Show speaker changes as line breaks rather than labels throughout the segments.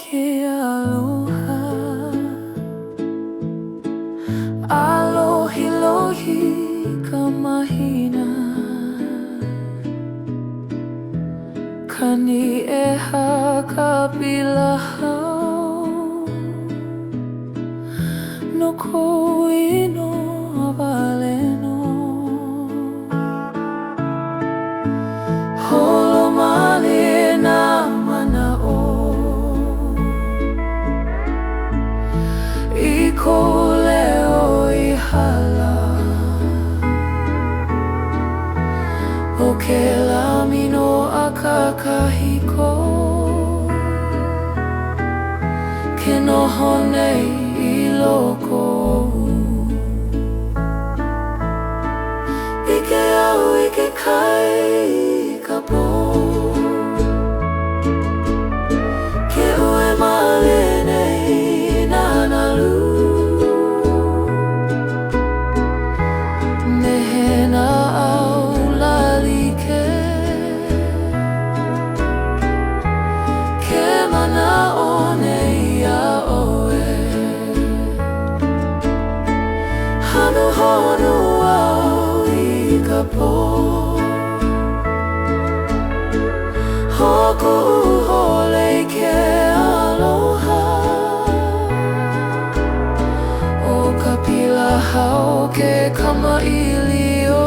ke aloha. Alohi lohi ka mahina. Kani eha ka pilahau. No koino avaleno. Holomale na manao. Iko leo ihala. O ke lamino akakahiko. Ke noho nei I loko. Ike au ike kai ka po. Ke ue male nei nanalu. Nehena au lalike. Ke manao nei a oe. Hanu honu au I ka po. Hoku uhole ke aloha. O ka pilahau ke kamaʻilio.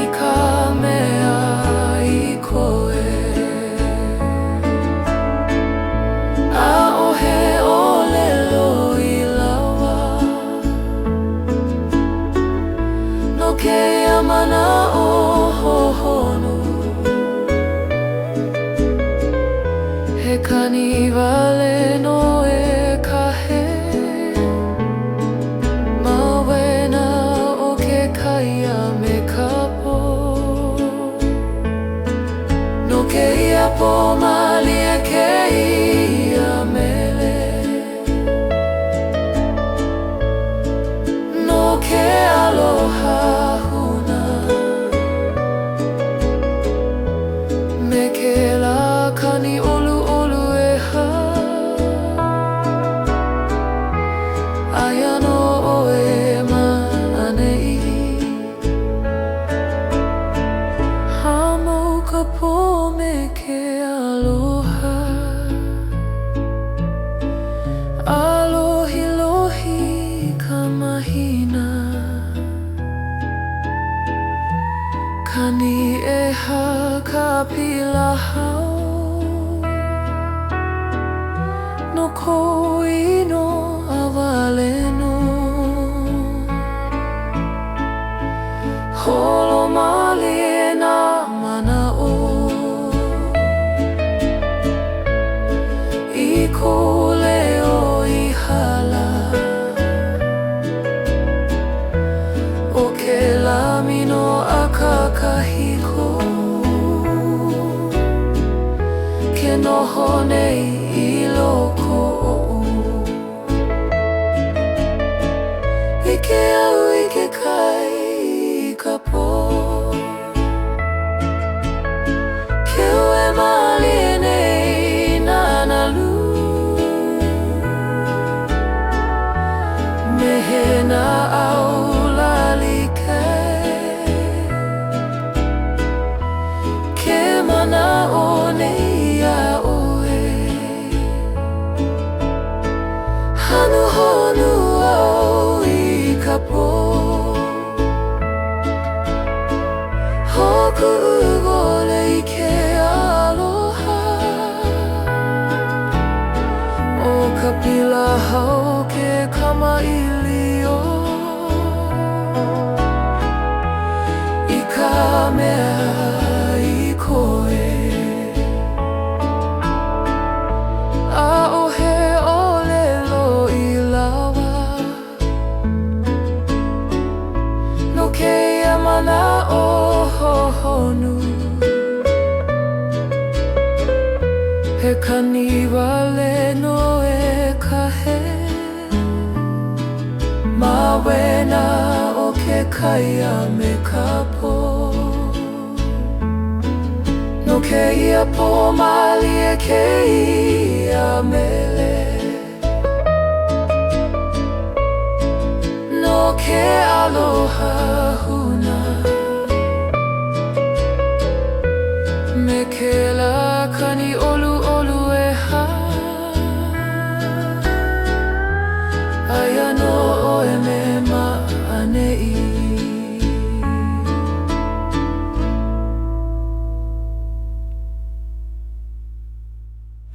I ka mea I koe. ʻaʻohe ʻōlelo I lawa. No keia manaʻo hohonu. He kani wale no e kahe. Mawena o ke kaia me ka po. No keia po malie keia mele. No ke aloha huna. Me ke la kani olu olu eha. Aia no oe manei. Hamau ka po me ke aloha. Alohi lohi ka mahina. Kani eha ka pilahau. No koino avaleno. Holomale na manao. Iko leo ihala. O ke lamino akakahiko. Ke noho nei I loko. Ike au ike kai ka po. Ke ue malie nei nanalu. Mehena au lalike. Ke manao nei a oe. Hanu honu au I ka po. Hoku ugole I ke aloha. O ka pilahau ke kamaʻilio. I ka mea I koe. ʻaʻohe ʻōlelo I lawa. No keia manaʻo hohonu. He kani wale no e kahe. Mawena o ke kaia me ka po. No keia po malie keia mele. No ke aloha